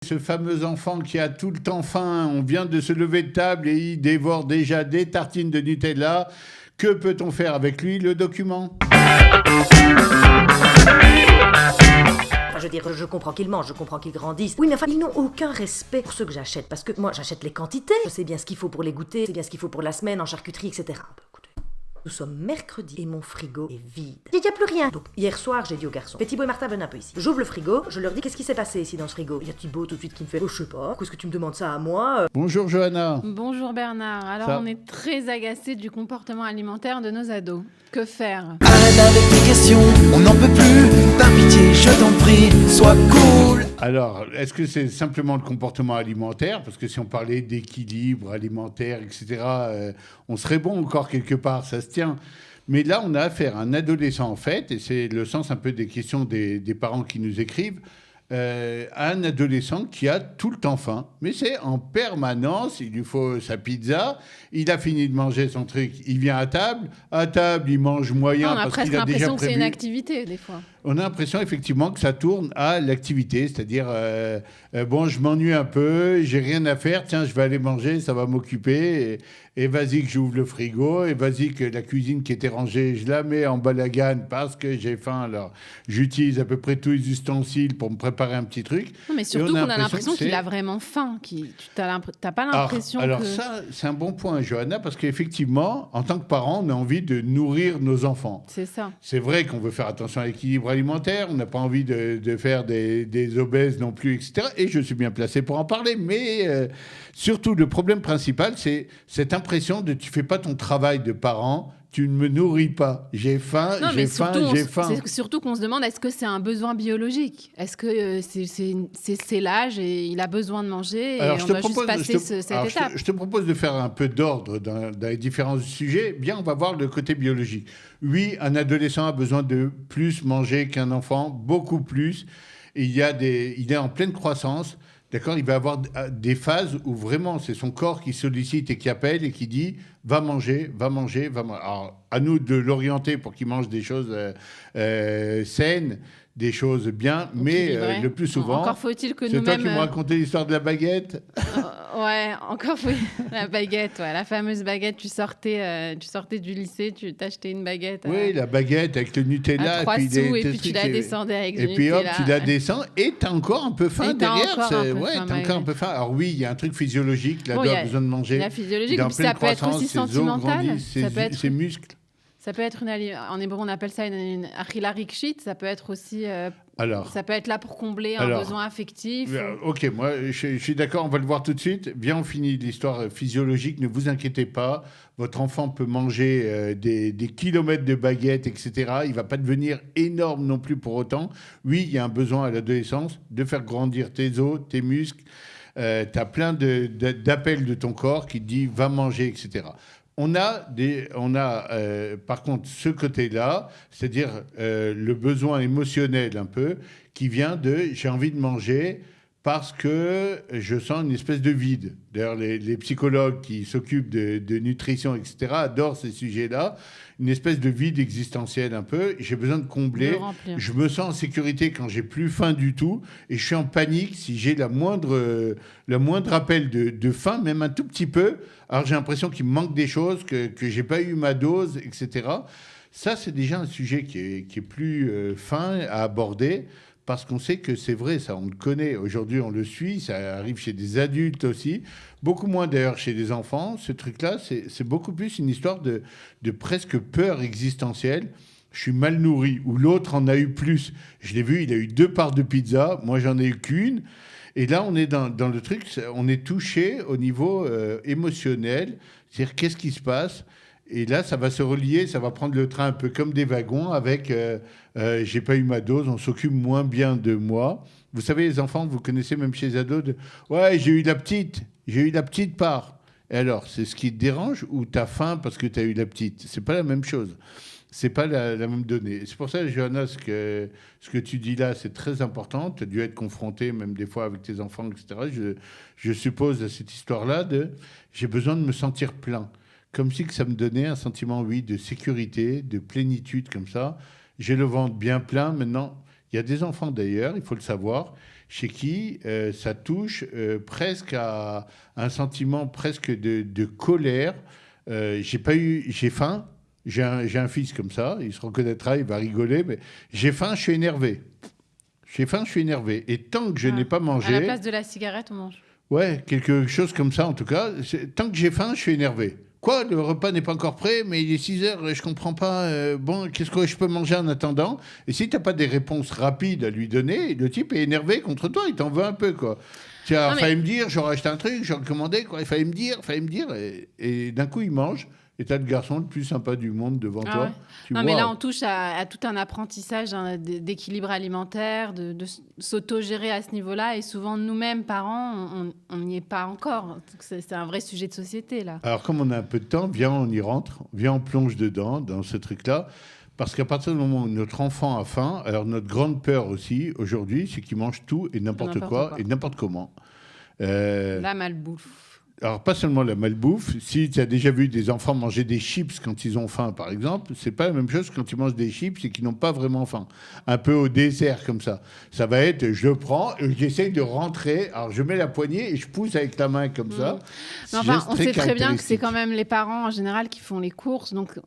Ce fameux enfant qui a tout le temps faim, on vient de se lever de table et il dévore déjà des tartines de Nutella. Que peut-on faire avec lui, le document? Enfin, je veux dire, je comprends qu'ils mangent, je comprends qu'ils grandissent. Oui, mais enfin, ils n'ont aucun respect pour ceux que j'achète. Parce que moi, j'achète les quantités. Je sais bien ce qu'il faut pour les goûter, je sais bien ce qu'il faut pour la semaine, en charcuterie, etc. Écoutez, nous sommes mercredi et mon frigo est vide. Il n'y a plus rien. Donc, hier soir, j'ai dit aux garçons, Thibaut et Martha, venez un peu ici. J'ouvre le frigo, je leur dis qu'est-ce qui s'est passé ici dans ce frigo. Il y a Thibaut tout de suite qui me fait, oh, je sais pas, pourquoi est-ce que tu me demandes ça à moi? Bonjour Johanna. Bonjour Bernard. Alors Ça- on est très agacés du comportement alimentaire de nos ados. Que faire? Arrête avec tes questions, on n'en peut plus. Par pitié, je t'en prie, sois cool. Alors, est-ce que c'est simplement le comportement alimentaire? Parce que si on parlait d'équilibre alimentaire, etc., on serait bon encore quelque part, ça se tient. Mais là, on a affaire à un adolescent, en fait, et c'est le sens un peu des questions des parents qui nous écrivent, à un adolescent qui a tout le temps faim, mais c'est en permanence, il lui faut sa pizza, il a fini de manger son truc, il vient à table, il mange moyen On a parce presque qu'il a déjà l'impression que c'est une prévu. activité des fois. On a l'impression effectivement que ça tourne à l'activité, c'est-à-dire bon, je m'ennuie un peu, j'ai rien à faire, tiens, je vais aller manger, ça va m'occuper, et vas-y que j'ouvre le frigo, et vas-y que la cuisine qui était rangée, je la mets en balagane parce que j'ai faim, alors j'utilise à peu près tous les ustensiles pour me préparer un petit truc. Non, mais Et surtout on a qu'on a l'impression que qu'il c'est- a vraiment faim. T'as pas alors, l'impression alors que... ça, c'est un bon point, Johanna, parce qu'effectivement, en tant que parent, on a envie de nourrir nos enfants. C'est ça. C'est vrai qu'on veut faire attention à l'équilibre alimentaire, on n'a pas envie de faire des obèses non plus, etc. Et je suis bien placé pour en parler. Mais surtout, le problème principal, c'est cette impression de tu fais pas ton travail de parent, tu ne me nourris pas. J'ai faim, Non, j'ai mais faim, surtout, j'ai faim. c'est surtout qu'on se demande est-ce que c'est un besoin biologique? Est-ce que c'est l'âge et il a besoin de manger et on doit juste passer cette étape? Je te propose de faire un peu d'ordre dans les différents sujets. Bien, on va voir le côté biologique. Oui, un adolescent a besoin de plus manger qu'un enfant, beaucoup plus. Et il est en pleine croissance. D'accord, il va avoir des phases où vraiment c'est son corps qui sollicite et qui appelle et qui dit va manger, va manger, va manger. Alors à nous de l'orienter pour qu'il mange des choses saines, des choses bien, mais Équilibré. le plus souvent, Encore faut-il que c'est toi qui nous-mêmes... me racontais l'histoire de la baguette. Ouais, encore faut... la baguette, ouais, la fameuse baguette. Tu sortais du lycée, tu t'achetais une baguette Oui, la baguette avec le Nutella. à 3 sous et puis trucs tu la descendais avec du Et puis hop, Nutella. tu la descends et t'as encore un peu faim Et t'as derrière. encore un peu faim, T'as encore un ouais. peu faim. Alors oui, il y a un truc physiologique. L'ado Bon, il y a a besoin de manger. La physiologique, Il est en puis pleine ça peut être croissance, aussi ses os sentimental. grandissent, Ça peut être... ses muscles. Ça peut être en hébreu, on appelle ça une achila rikshit. Ça peut être aussi, Alors, ça peut être là pour combler un besoin affectif. ok, moi je suis d'accord, on va le voir tout de suite. Bien, on finit l'histoire physiologique, ne vous inquiétez pas. Votre enfant peut manger des kilomètres de baguettes, etc. Il ne va pas devenir énorme non plus pour autant. Oui, il y a un besoin à l'adolescence de faire grandir tes os, tes muscles. Tu as plein d'appels de ton corps qui te dit va manger, etc. On a par contre ce côté-là, c'est-à-dire le besoin émotionnel un peu, qui vient de j'ai envie de manger parce que je sens une espèce de vide. D'ailleurs, les psychologues qui s'occupent de nutrition, etc., adorent ces sujets-là. Une espèce de vide existentiel un peu. J'ai besoin de combler. De remplir. Je me sens en sécurité quand j'ai plus faim du tout. Et je suis en panique si j'ai la moindre appel de faim, même un tout petit peu. Alors j'ai l'impression qu'il me manque des choses, que j'ai pas eu ma dose, etc. Ça, c'est déjà un sujet qui est plus fin à aborder. Parce qu'on sait que c'est vrai, ça, on le connaît. Aujourd'hui, on le suit, ça arrive chez des adultes aussi. Beaucoup moins d'ailleurs chez les enfants. Ce truc-là, c'est beaucoup plus une histoire de presque peur existentielle. Je suis mal nourri, ou l'autre en a eu plus. Je l'ai vu, il a eu 2 parts de pizza, moi j'en ai eu qu'une. Et là, on est dans le truc, on est touché au niveau émotionnel. C'est-à-dire, qu'est-ce qui se passe ? Et là, ça va se relier, ça va prendre le train un peu comme des wagons avec j'ai pas eu ma dose, on s'occupe moins bien de moi. Vous savez, les enfants, vous connaissez même chez les ados, ouais, j'ai eu la petite part. Et alors, c'est ce qui te dérange ou t'as faim parce que t'as eu la petite? C'est pas la même chose. C'est pas la même donnée. C'est pour ça, Johanna, ce que tu dis là, c'est très important. Tu as dû être confronté, même des fois, avec tes enfants, etc. Je suppose à cette histoire-là j'ai besoin de me sentir plein. Comme si que ça me donnait un sentiment, oui, de sécurité, de plénitude, comme ça. J'ai le ventre bien plein. Maintenant, il y a des enfants d'ailleurs, il faut le savoir, chez qui ça touche presque à un sentiment presque de colère. J'ai faim. J'ai un fils comme ça, il se reconnaîtra, il va rigoler, mais j'ai faim, je suis énervé. J'ai faim, je suis énervé. Et tant que je n'ai pas mangé... À la place de la cigarette, on mange. Ouais, quelque chose comme ça en tout cas. Tant que j'ai faim, je suis énervé. Quoi, le repas n'est pas encore prêt, mais il est 6 heures, je comprends pas. Bon, qu'est-ce que je peux manger en attendant? Et si tu n'as pas des réponses rapides à lui donner, le type est énervé contre toi, il t'en veut un peu, quoi. Il fallait me dire, j'aurais acheté un truc, j'aurais commandé, quoi. Il fallait me dire. Et d'un coup, il mange. Et t'as le garçon le plus sympa du monde devant toi. Ouais. Mais là, on touche à tout un apprentissage d'équilibre alimentaire, de s'auto-gérer à ce niveau-là. Et souvent, nous-mêmes, parents, on n'y est pas encore. Donc c'est un vrai sujet de société, là. Alors, comme on a un peu de temps, viens, on y rentre. Viens, on plonge dedans, dans ce truc-là. Parce qu'à partir du moment où notre enfant a faim, alors notre grande peur aussi, aujourd'hui, c'est qu'il mange tout et n'importe quoi et n'importe comment. La malbouffe. Alors, pas seulement la malbouffe. Si tu as déjà vu des enfants manger des chips quand ils ont faim, par exemple, c'est pas la même chose quand ils mangent des chips et qu'ils n'ont pas vraiment faim. Un peu au dessert, comme ça. Ça va être, je prends, j'essaye de rentrer, alors je mets la poignée et je pousse avec la main comme ça. Mais enfin, on sait très bien que c'est quand même les parents, en général, qui font les courses. Donc,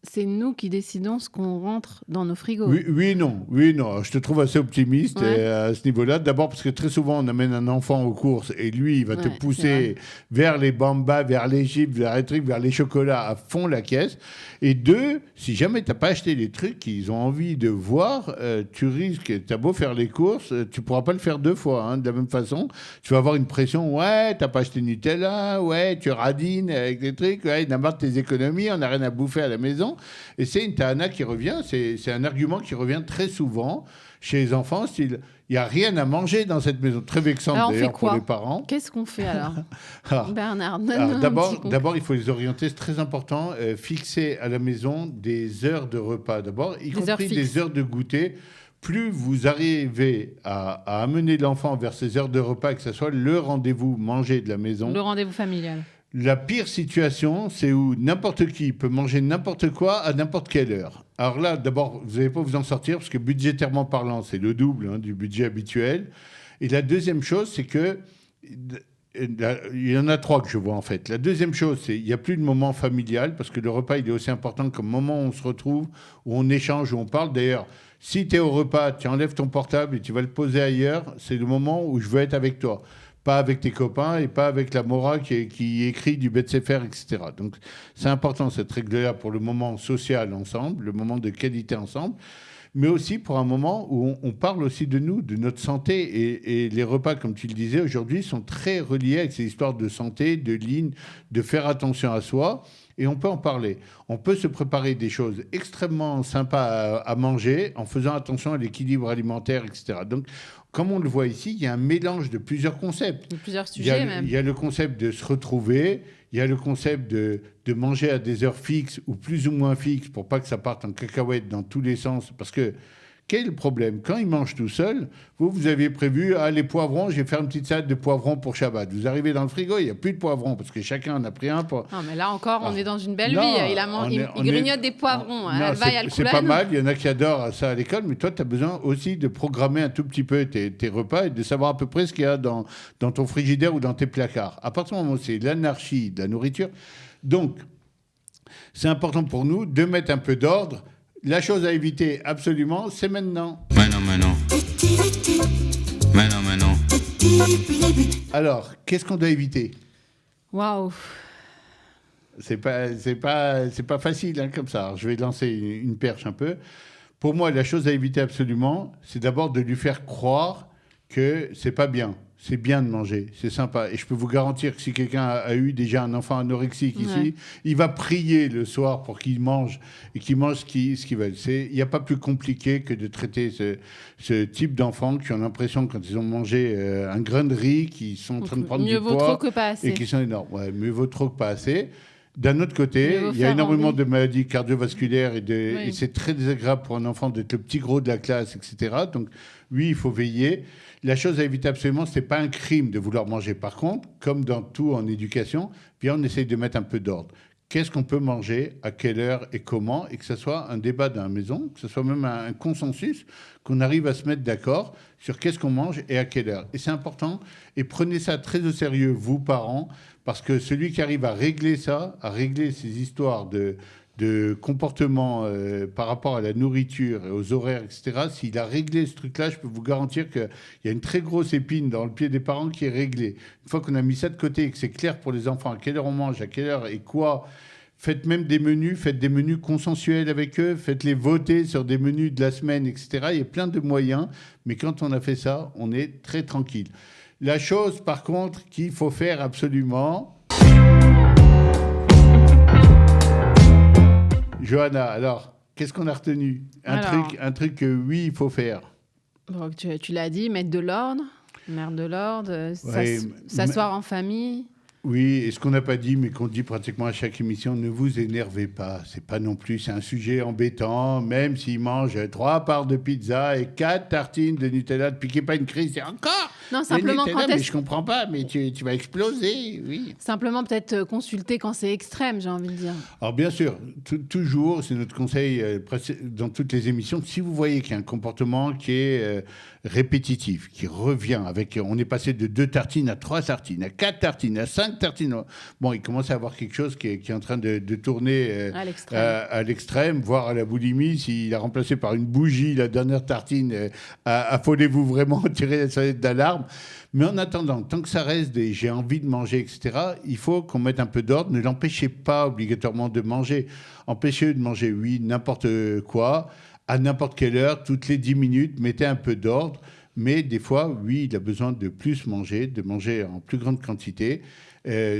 c'est nous qui décidons ce qu'on rentre dans nos frigos. Oui, non. Je te trouve assez optimiste à ce niveau-là. D'abord parce que très souvent, on amène un enfant aux courses et lui, il va te pousser vers les bambas, vers les chips, vers les chocolats à fond la caisse. Et deux, si jamais tu n'as pas acheté les trucs qu'ils ont envie de voir, tu risques, tu as beau faire les courses, tu ne pourras pas le faire 2 fois. Hein, de la même façon, tu vas avoir une pression, tu n'as pas acheté Nutella, tu radines avec des trucs, il n'a marre de tes économies, on n'a rien à bouffer à la maison. Et c'est une tahana qui revient, c'est un argument qui revient très souvent chez les enfants, style, il n'y a rien à manger dans cette maison. Très vexante d'ailleurs pour les parents. Qu'est-ce qu'on fait alors, Bernard, d'abord, il faut les orienter, c'est très important, fixer à la maison des heures de repas, d'abord, y compris des heures de goûter. Plus vous arrivez à amener l'enfant vers ces heures de repas, que ce soit le rendez-vous manger de la maison. Le rendez-vous familial. La pire situation, c'est où n'importe qui peut manger n'importe quoi à n'importe quelle heure. Alors là, d'abord, vous n'allez pas vous en sortir parce que budgétairement parlant, c'est le double du budget habituel. Et la deuxième chose, c'est que... Il y en a 3 que je vois en fait. La deuxième chose, c'est qu'il n'y a plus de moment familial parce que le repas, il est aussi important comme moment où on se retrouve, où on échange, où on parle. D'ailleurs, si tu es au repas, tu enlèves ton portable et tu vas le poser ailleurs, c'est le moment où je veux être avec toi. Pas avec tes copains et pas avec la Mora qui écrit du Betsefer, etc. Donc, c'est important, cette règle-là, pour le moment social ensemble, le moment de qualité ensemble, mais aussi pour un moment où on parle aussi de nous, de notre santé. Et les repas, comme tu le disais, aujourd'hui, sont très reliés avec ces histoires de santé, de ligne, de faire attention à soi. Et on peut en parler. On peut se préparer des choses extrêmement sympas à manger en faisant attention à l'équilibre alimentaire, etc. Donc, comme on le voit ici, il y a un mélange de plusieurs concepts. De plusieurs sujets même. Il y a le concept de se retrouver, il y a le concept de manger à des heures fixes ou plus ou moins fixes pour pas que ça parte en cacahuète dans tous les sens. Parce que quel est le problème? Quand il mange tout seul, vous aviez prévu, les poivrons, je vais faire une petite salade de poivrons pour Shabbat. Vous arrivez dans le frigo, il n'y a plus de poivrons parce que chacun en a pris un. Non, mais là encore, on est dans une belle vie. Il grignote des poivrons. C'est pas mal, il y en a qui adorent ça à l'école, mais toi, tu as besoin aussi de programmer un tout petit peu tes repas et de savoir à peu près ce qu'il y a dans ton frigidaire ou dans tes placards. À partir du moment où c'est l'anarchie de la nourriture, donc, c'est important pour nous de mettre un peu d'ordre. La chose à éviter, absolument, c'est maintenant. Mais non. Alors, qu'est-ce qu'on doit éviter? Waouh. C'est pas facile comme ça. Alors, je vais lancer une perche un peu. Pour moi, la chose à éviter absolument, c'est d'abord de lui faire croire que c'est pas bien. C'est bien de manger, c'est sympa. Et je peux vous garantir que si quelqu'un a eu déjà un enfant anorexique ici, il va prier le soir pour qu'il mange et qu'il mange ce qu'il veut. Il n'y a pas plus compliqué que de traiter ce type d'enfants qui ont l'impression, quand ils ont mangé un grain de riz, qu'ils sont en train de prendre du poids. Mieux vaut trop que pas assez. Et qu'ils sont énormes. Ouais, mieux vaut trop que pas assez. D'un autre côté, il y a énormément de maladies cardiovasculaires et c'est très désagréable pour un enfant d'être le petit gros de la classe, etc. Donc, oui, il faut veiller. La chose à éviter absolument, ce n'est pas un crime de vouloir manger. Par contre, comme dans tout en éducation, on essaye de mettre un peu d'ordre. qu'est-ce qu'on peut manger, à quelle heure et comment, et que ce soit un débat dans la maison, que ce soit même un consensus, qu'on arrive à se mettre d'accord sur qu'est-ce qu'on mange et à quelle heure. Et c'est important, et prenez ça très au sérieux, vous, parents, parce que celui qui arrive à régler ça, à régler ces histoires de comportement par rapport à la nourriture et aux horaires, etc., s'il a réglé ce truc-là, je peux vous garantir qu'il y a une très grosse épine dans le pied des parents qui est réglée. Une fois qu'on a mis ça de côté et que c'est clair pour les enfants, à quelle heure on mange, à quelle heure et quoi, faites même des menus, faites des menus consensuels avec eux, faites-les voter sur des menus de la semaine, etc. Il y a plein de moyens, mais quand on a fait ça, on est très tranquille. La chose, par contre, qu'il faut faire absolument... Johanna, alors, qu'est-ce qu'on a retenu ? Un truc que, oui, il faut faire. Bon, tu l'as dit, mettre de l'ordre, s'asseoir en famille. Oui, et ce qu'on n'a pas dit, mais qu'on dit pratiquement à chaque émission, ne vous énervez pas. C'est pas non plus, c'est un sujet embêtant, même s'il mange 3 parts de pizza et 4 tartines de Nutella, ne piquez pas une crise, c'est encore. Non, simplement Nutella, mais je comprends pas, mais tu vas exploser, oui. Simplement peut-être consulter quand c'est extrême, j'ai envie de dire. Alors bien sûr, toujours, c'est notre conseil dans toutes les émissions, si vous voyez qu'il y a un comportement qui est répétitif, qui revient avec, on est passé de 2 tartines à 3 tartines, à 4 tartines, à 5 tartines. Bon, il commence à avoir quelque chose qui est en train de tourner à l'extrême, voire à la boulimie. S'il a remplacé par une bougie la dernière tartine, affolez-vous vraiment, tirez la sonnette d'alarme. Mais en attendant, tant que ça reste des j'ai envie de manger, etc., il faut qu'on mette un peu d'ordre. Ne l'empêchez pas obligatoirement de manger. Empêchez-le de manger, oui, n'importe quoi, à n'importe quelle heure, toutes les 10 minutes, mettez un peu d'ordre. Mais des fois, oui, il a besoin de plus manger, de manger en plus grande quantité.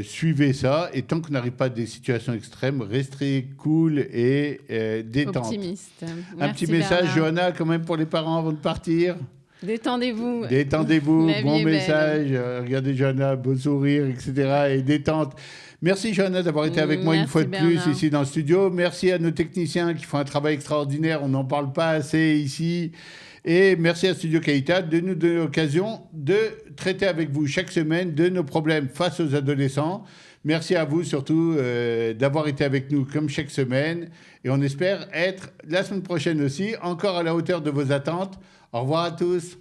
Suivez ça. Et tant qu'on n'arrive pas à des situations extrêmes, restez cool et détente. Optimiste. Un petit message, Bernard. Johanna, quand même pour les parents avant de partir. Détendez-vous. Détendez-vous, La vie bon est belle. message. Regardez Johanna, beau sourire, etc. Et détente. Merci Johanna d'avoir été avec moi une Merci, fois de Bernard. plus ici dans le studio. Merci à nos techniciens qui font un travail extraordinaire. On n'en parle pas assez ici. Et merci à Studio Qualité de nous donner l'occasion de traiter avec vous chaque semaine de nos problèmes face aux adolescents. Merci à vous surtout d'avoir été avec nous comme chaque semaine. Et on espère être la semaine prochaine aussi encore à la hauteur de vos attentes. Au revoir à tous.